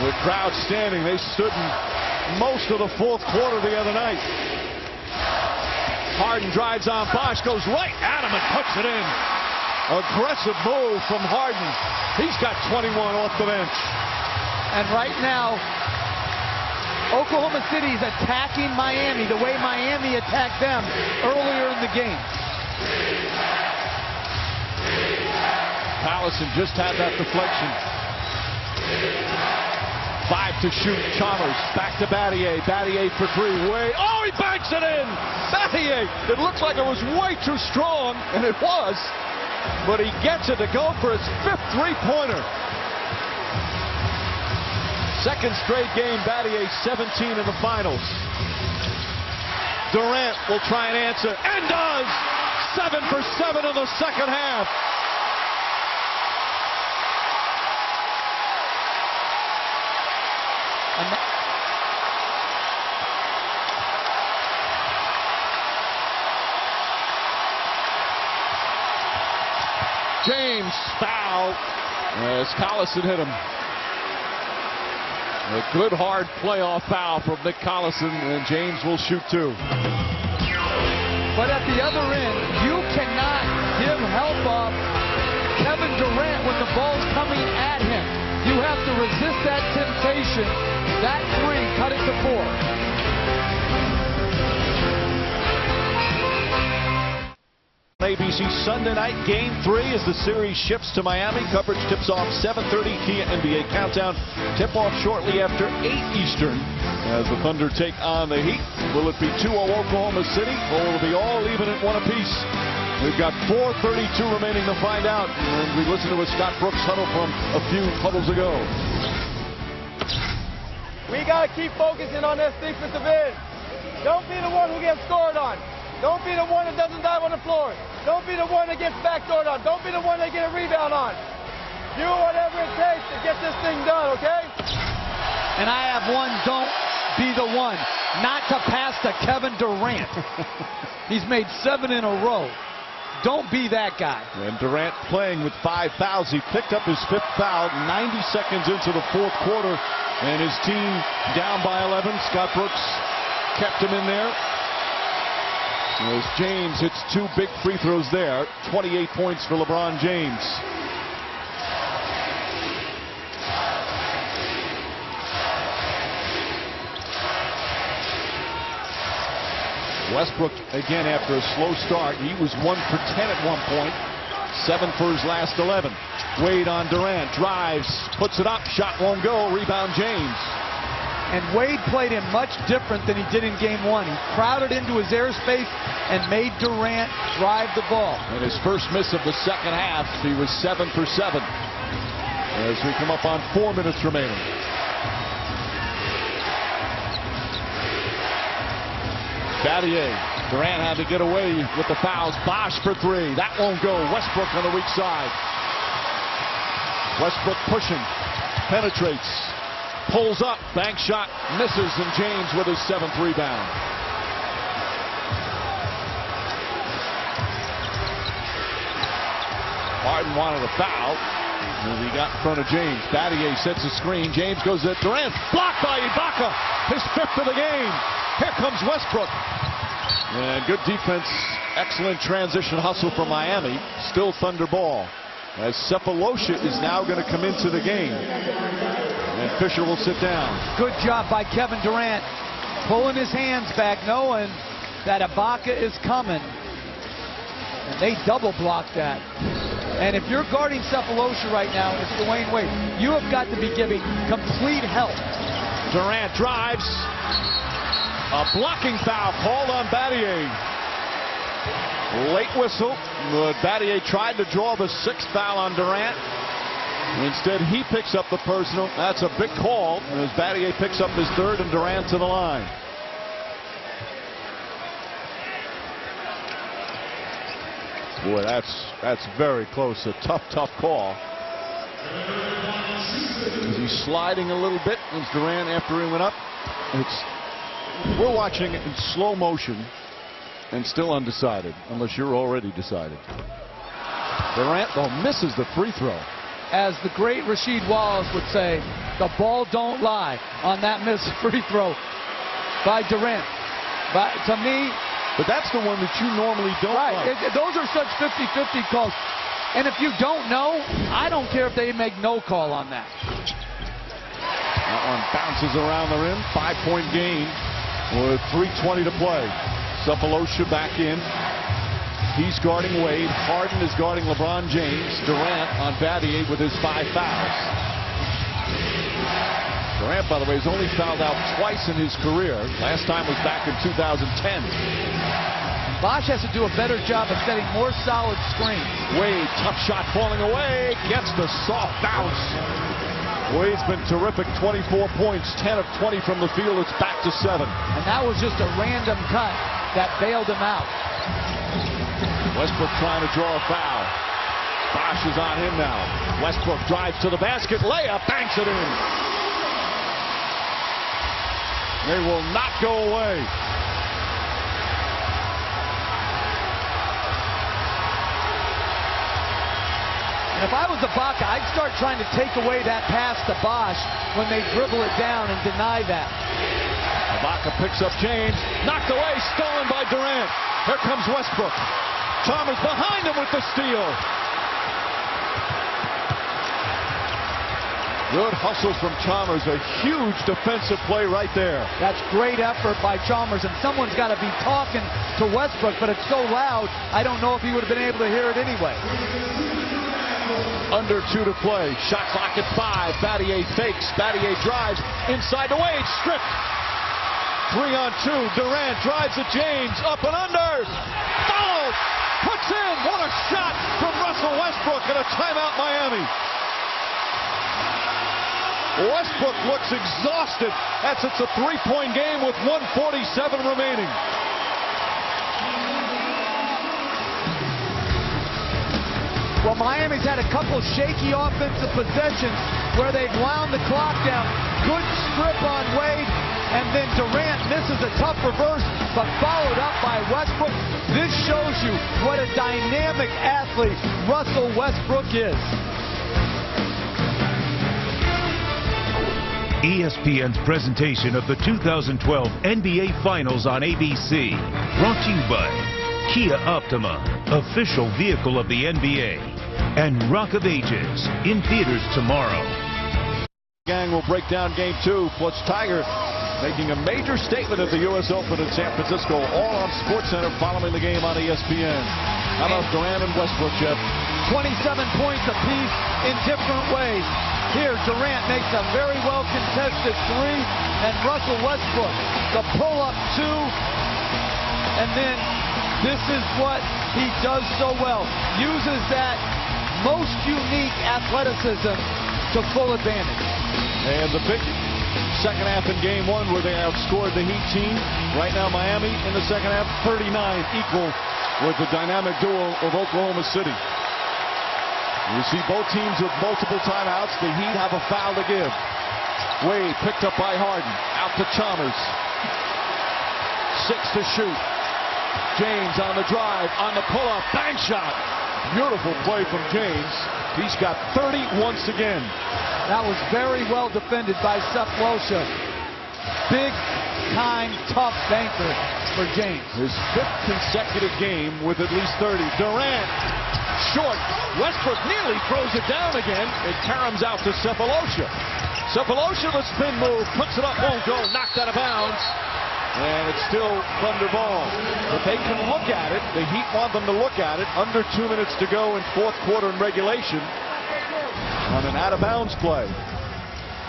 With crowd standing, they stood in most of the fourth quarter the other night. Harden drives on Bosh, goes right at him and puts it in. Aggressive move from Harden. He's got 21 off the bench. And right now, Oklahoma City is attacking Miami the way Miami attacked them earlier in the game. Collison just had that deflection. 5 to shoot. Chalmers back to Battier. Battier for 3. Oh, he banks it in. Battier. It looks like it was way too strong, and it was. But he gets it to go for his 5th three-pointer. Second straight game, Battier 17 in the finals. Durant will try and answer, and does! 7 for 7 in the second half. James foul as Collison hit him. A good hard playoff foul from Nick Collison, and James will shoot 2. But at the other end, you cannot give help off Kevin Durant when the ball's coming at him. You have to resist that temptation. That 3, cut it to 4. ABC Sunday night, Game 3 as the series shifts to Miami. Coverage tips off 7:30 Kia NBA Countdown. Tip-off shortly after 8 Eastern as the Thunder take on the Heat. Will it be 2-0 Oklahoma City, or will it be all even at 1 apiece? We've got 4:32 remaining to find out, and we listen to a Scott Brooks huddle from a few huddles ago. We got to keep focusing on this defensive end. Don't be the one who gets scored on. Don't be the one that doesn't dive on the floor. Don't be the one that gets backdoored on. Don't be the one that get a rebound on. Do whatever it takes to get this thing done, okay? And I have one, don't be the one. Not to pass to Kevin Durant. He's made 7 in a row. Don't be that guy. And Durant playing with 5 fouls. He picked up his 5th foul 90 seconds into the 4th quarter. And his team down by 11. Scott Brooks kept him in there. As James hits 2 big free throws there. 28 points for LeBron James. Westbrook again after a slow start. He was 1 for 10 at one point. 7 for his last 11. Wade on Durant. Drives. Puts it up. Shot won't go. Rebound James. And Wade played him much different than he did in Game 1. He crowded into his airspace and made Durant drive the ball. And his first miss of the second half, he was 7 for 7. As we come up on 4 minutes remaining. Battier. Durant had to get away with the fouls. Bosh for 3. That won't go. Westbrook on the weak side. Westbrook pushing. Penetrates. Pulls up, bank shot, misses, and James with his 7th rebound. Harden wanted a foul, and he got in front of James. Battier sets a screen. James goes at Durant. Blocked by Ibaka. His 5th of the game. Here comes Westbrook. And good defense. Excellent transition hustle from Miami. Still Thunder ball. As Sefolosha is now going to come into the game. And Fisher will sit down. Good job by Kevin Durant. Pulling his hands back, knowing that Ibaka is coming. And they double blocked that. And if you're guarding Sefolosha right now, it's Dwayne Wade. You have got to be giving complete help. Durant drives. A blocking foul called on Battier. Late whistle, but Battier tried to draw the 6th foul on Durant. Instead, he picks up the personal. That's a big call as Battier picks up his 3rd and Durant to the line. Boy, that's very close. A tough call. Is he sliding a little bit as Durant after he went up? We're watching it in slow motion and still undecided, unless you're already decided. Durant, though, misses the free throw. As the great Rasheed Wallace would say, the ball don't lie on that missed free throw by Durant. But to me... But that's the one that you normally don't like. Those are such 50-50 calls. And if you don't know, I don't care if they make no call on that. That one bounces around the rim. 5-point game with 3:20 to play. Sefolosha back in. He's guarding Wade. Harden is guarding LeBron James. Durant on Battier with his 5 fouls. Durant, by the way, has only fouled out twice in his career. Last time was back in 2010. Bosh has to do a better job of setting more solid screens. Wade, tough shot falling away, gets the soft bounce. Wade's been terrific, 24 points, 10 of 20 from the field. It's back to 7. And that was just a random cut that bailed him out. Westbrook trying to draw a foul. Bosh is on him now. Westbrook drives to the basket, layup, banks it in. They will not go away. And if I was Ibaka, I'd start trying to take away that pass to Bosh when they dribble it down and deny that. Ibaka picks up James, knocked away, stolen by Durant. Here comes Westbrook. Chalmers behind him with the steal. Good hustle from Chalmers, a huge defensive play right there. That's great effort by Chalmers, and someone's got to be talking to Westbrook, but it's so loud, I don't know if he would have been able to hear it anyway. Under 2 to play. Shot clock at 5. Battier fakes. Battier drives inside the Wade. Stripped. 3 on 2. Durant drives at James. Up and under. Fouled. Puts in. What a shot from Russell Westbrook, and a timeout Miami. Westbrook looks exhausted. It's a 3-point game with 1:47 remaining. Well, Miami's had a couple shaky offensive possessions where they've wound the clock down. Good strip on Wade, and then Durant misses a tough reverse, but followed up by Westbrook. This shows you what a dynamic athlete Russell Westbrook is. ESPN's presentation of the 2012 NBA Finals on ABC. Brought to you by Kia Optima, official vehicle of the NBA, and Rock of Ages, in theaters tomorrow. Gang will break down Game 2. Plus Tiger making a major statement at the U.S. Open in San Francisco, all on SportsCenter following the game on ESPN. How about Durant and Westbrook, Jeff? 27 points apiece in different ways. Here, Durant makes a very well-contested 3, and Russell Westbrook, the pull-up 2, and then this is what he does so well. Uses that most unique athleticism to full advantage. And the big second half in Game 1 where they outscored the Heat team. Right now, Miami in the second half, 39 equal with the dynamic duo of Oklahoma City. You see both teams with multiple timeouts. The Heat have a foul to give. Wade picked up by Harden. Out to Chalmers. 6 to shoot. James on the drive, on the pull-up, bang shot. Beautiful play from James. He's got 30 once again. That was very well defended by Sefolosha. Big-time, tough banker for James. His 5th consecutive game with at least 30. Durant, short. Westbrook nearly throws it down again. It caroms out to Sefolosha. Sefolosha, the spin move, puts it up, won't go, knocked out of bounds. And it's still Thunder ball. But they can look at it. The Heat want them to look at it. Under 2 minutes to go in 4th quarter in regulation on an out-of-bounds play.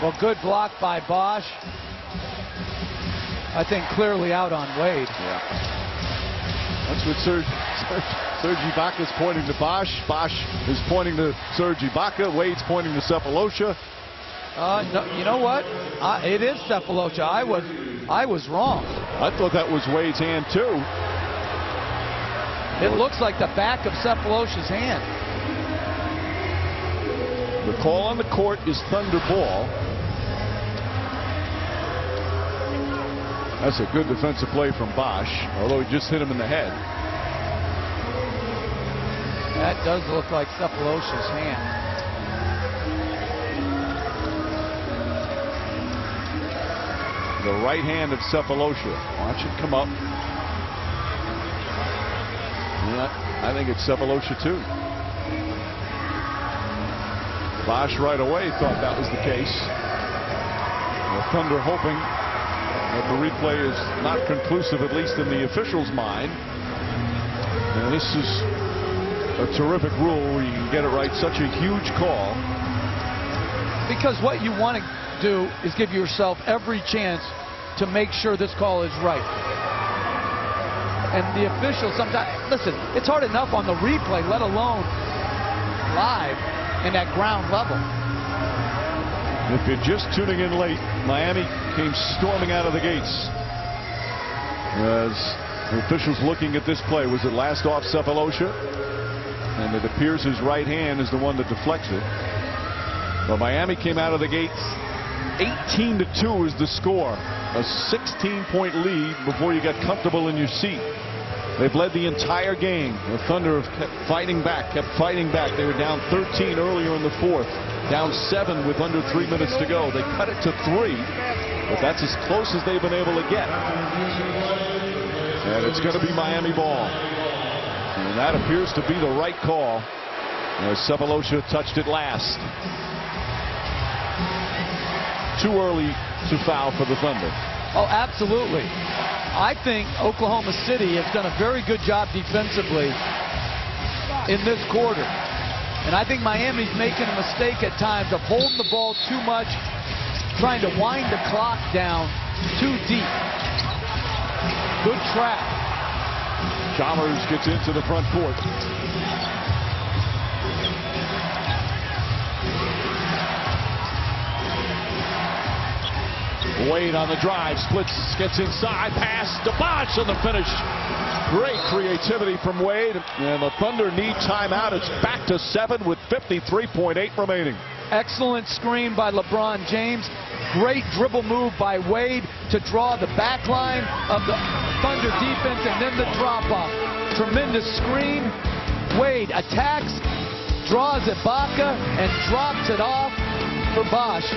Well, good block by Bosh. I think clearly out on Wade. Yeah. That's what Serge Ibaka is pointing to Bosh. Bosh is pointing to Serge Ibaka. Wade's pointing to Sefolosha. No, you know what? It is Sefolosha. I was wrong. I thought that was Wade's hand too. It looks like the back of Sefolosha's hand. The call on the court is Thunder ball. That's a good defensive play from Bosh, although he just hit him in the head. That does look like Sefolosha's hand. The right hand of Sefolosha. Watch it come up. Yeah, I think it's Sefolosha too. Bosh right away thought that was the case. The Thunder hoping that the replay is not conclusive, at least in the official's mind. And this is a terrific rule where you can get it right. Such a huge call. Because what you want to do is give yourself every chance to make sure this call is right. And the officials sometimes, listen, it's hard enough on the replay, let alone live and at ground level. If you're just tuning in late, Miami came storming out of the gates. As the officials looking at this play, was it last off Sefolosha? And it appears his right hand is the one that deflects it. But Miami came out of the gates 18-2 is the score. A 16-point lead before you got comfortable in your seat. They've led the entire game. The Thunder have kept fighting back, They were down 13 earlier in the fourth. Down 7 with under 3 minutes to go. They cut it to 3, but that's as close as they've been able to get. And it's going to be Miami ball. And that appears to be the right call. As Sefolosha touched it last. Too early to foul for the Thunder. Oh, absolutely. I think Oklahoma City has done a very good job defensively in this quarter. And I think Miami's making a mistake at times of holding the ball too much, trying to wind the clock down too deep. Good trap. Chalmers gets into the front court. Wade on the drive, splits, gets inside, pass to Bosh on the finish. Great creativity from Wade, and the Thunder need timeout. It's back to 7 with 53.8 remaining. Excellent screen by LeBron James. Great dribble move by Wade to draw the back line of the Thunder defense, and then the drop-off. Tremendous screen. Wade attacks, draws Ibaka, and drops it off for Bosh.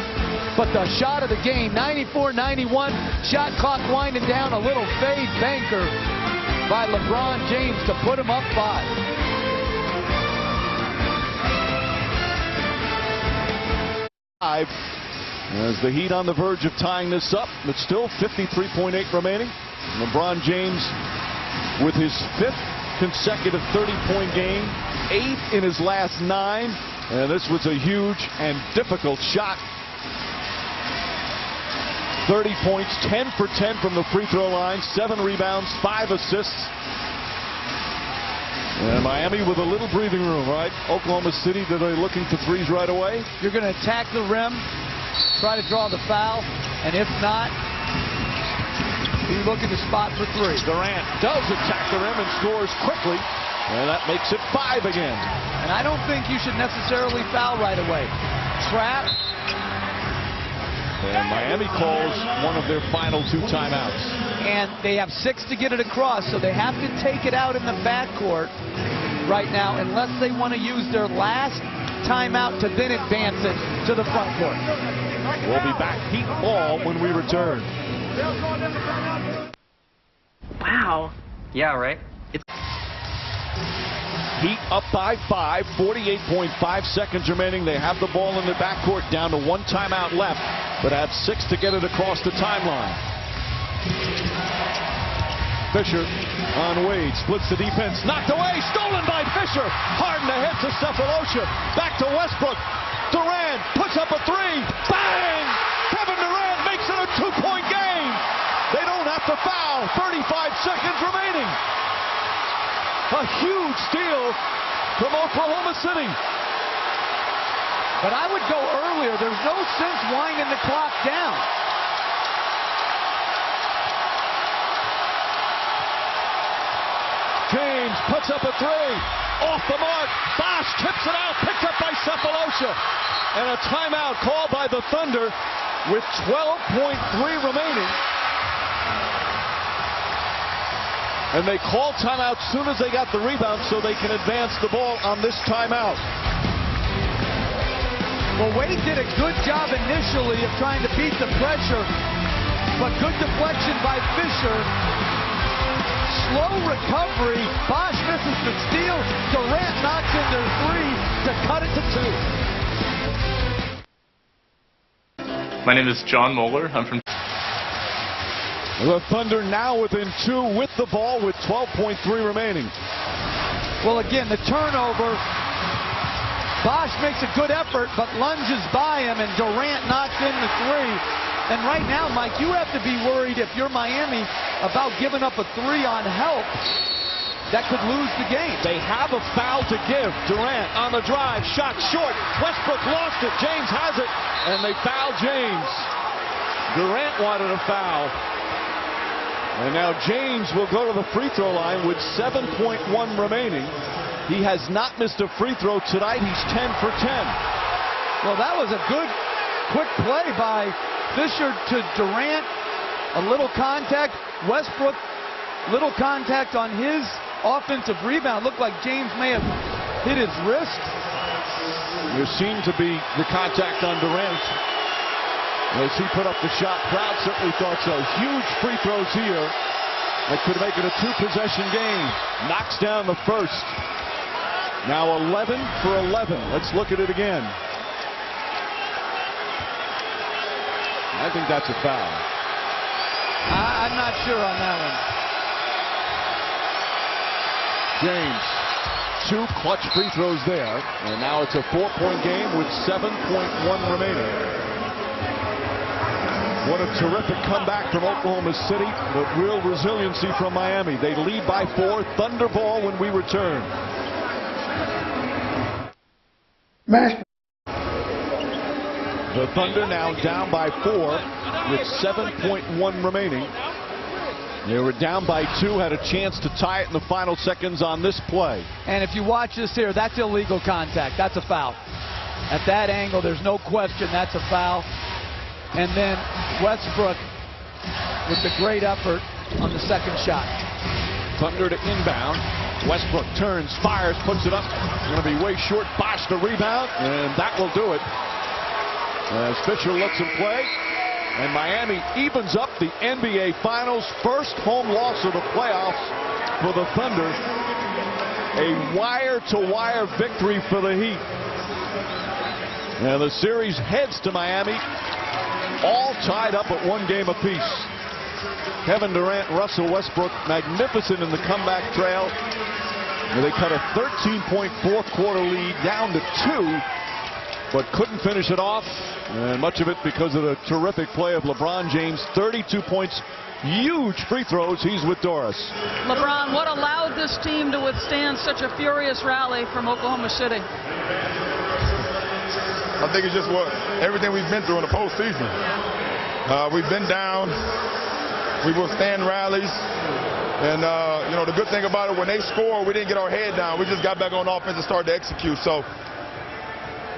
But the shot of the game, 94-91, shot clock winding down, a little fade banker by LeBron James to put him up 5. As the Heat on the verge of tying this up, but still 53.8 remaining. LeBron James with his 5th consecutive 30-point game, 8th in his last 9, and this was a huge and difficult shot. 30 points, 10 for 10 from the free throw line, 7 rebounds, 5 assists. And Miami with a little breathing room, right? Oklahoma City, they're looking for threes right away. You're going to attack the rim, try to draw the foul, and if not, be looking to spot for 3. Durant does attack the rim and scores quickly, and that makes it 5 again. And I don't think you should necessarily foul right away. Trap. And Miami calls one of their final 2 timeouts. And they have 6 to get it across, so they have to take it out in the backcourt right now unless they want to use their last timeout to then advance it to the front court. We'll be back Heat ball when we return. Wow. Yeah, right? Heat up by 5, 48.5 seconds remaining. They have the ball in the backcourt, down to 1 timeout left, but have 6 to get it across the timeline. Fisher on Wade, splits the defense, knocked away, stolen by Fisher. Harden ahead to Sefolosha, back to Westbrook. Durant puts up a 3, bang! Kevin Durant makes it a 2-point game. They don't have to foul, 35 seconds remaining. A huge steal from Oklahoma City. But I would go earlier. There's no sense winding the clock down. James puts up a 3. Off the mark. Bosh tips it out. Picked up by Sefolosha. And a timeout called by the Thunder with 12.3 remaining. And they called timeout as soon as they got the rebound so they can advance the ball on this timeout. Well, Wade did a good job initially of trying to beat the pressure, but good deflection by Fisher. Slow recovery. Bosh misses the steal. Durant knocks in their 3 to cut it to 2. My name is John Moeller. I'm from... The Thunder now within 2 with the ball with 12.3 remaining. Well, again, the turnover Bosh makes a good effort, but lunges by him, and Durant knocks in the three. And right now, Mike, you have to be worried if you're Miami about giving up a three on help. That could lose the game. They have a foul to give. Durant on the drive, shot short. Westbrook lost it. James has it, and they foul James. Durant wanted a foul. And now James will go to the free throw line with 7.1 remaining. He has not missed a free throw tonight. He's 10 for 10. Well, that was a good, quick play by Fisher to Durant. A little contact. Westbrook, little contact on his offensive rebound. Looked like James may have hit his wrist. There seemed to be the contact on Durant as he put up the shot. Crowd certainly thought so. Huge free throws here that could make it a two-possession game. Knocks down the first. Now 11 for 11. Let's look at it again. I think that's a foul. I'm not sure on that one. James, 2 clutch free throws there, and now it's a 4-point game with 7.1 remaining. What a terrific comeback from Oklahoma City, but real resiliency from Miami. They lead by 4. Thunder ball when we return. The Thunder now down by 4 with 7.1 remaining. They were down by 2, had a chance to tie it in the final seconds on this play. And if you watch this here, that's illegal contact. That's a foul. At that angle, there's no question that's a foul. And then Westbrook with the great effort on the second shot. Thunder to inbound. Westbrook turns, fires, puts it up. Going to be way short. Bosh the rebound, and that will do it. As Fisher lets him play. And Miami evens up the NBA Finals. First home loss of the playoffs for the Thunder. A wire-to-wire victory for the Heat. And the series heads to Miami, all tied up at 1 game apiece. Kevin Durant, Russell Westbrook, magnificent in the comeback trail. They cut a 13-point fourth-quarter lead down to 2, but couldn't finish it off. And much of it because of the terrific play of LeBron James. 32 points, huge free throws. He's with Doris. LeBron, what allowed this team to withstand such a furious rally from Oklahoma City? I think it's just everything we've been through in the postseason. We've been down. We withstand rallies. And, you know, the good thing about it, when they score, we didn't get our head down. We just got back on offense and started to execute. So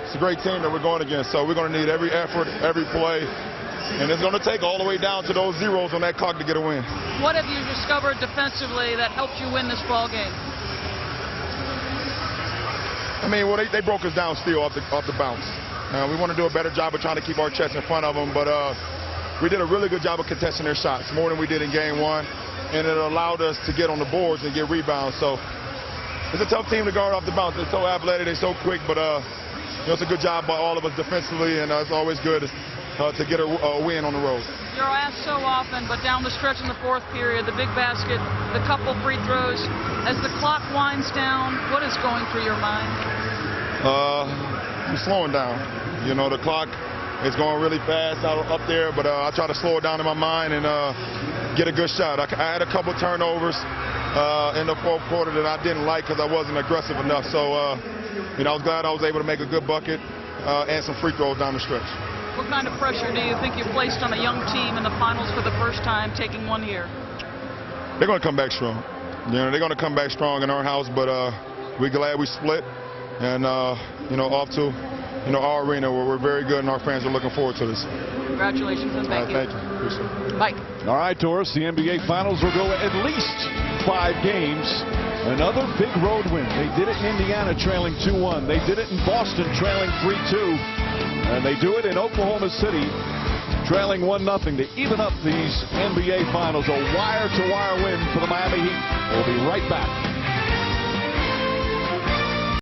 it's a great team that we're going against. So we're going to need every effort, every play. And it's going to take all the way down to those zeros on that clock to get a win. What have you discovered defensively that helped you win this ball game? I mean, well, they broke us down still off the bounce. We want to do a better job of trying to keep our chest in front of them, but we did a really good job of contesting their shots, more than we did in game 1, and it allowed us to get on the boards and get rebounds. So it's a tough team to guard off the bounce. They're so athletic, they're so quick, but you know, it's a good job by all of us defensively, and it's always good to get a win on the road. You're asked so often, but down the stretch in the 4th period, the big basket, the couple free throws, as the clock winds down, what is going through your mind? I'm slowing down. You know, the clock is going really fast up there, but I try to slow it down in my mind and get a good shot. I had a couple turnovers in the 4th quarter that I didn't like because I wasn't aggressive enough. So, you know, I was glad I was able to make a good bucket and some free throws down the stretch. What kind of pressure do you think you placed on a young team in the finals for the first time, taking 1 year? They're going to come back strong. You know, they're going to come back strong in our house, but we're glad we split and, you know, off to, you know, our arena where we're very good and our fans are looking forward to this. Congratulations and thank you. Thank you. Appreciate it. Mike. All right, Doris, the NBA Finals will go at least 5 games. Another big road win. They did it in Indiana trailing 2-1. They did it in Boston trailing 3-2. And they do it in Oklahoma City trailing 1-0 to even up these NBA Finals. A wire-to-wire win for the Miami Heat. We'll be right back.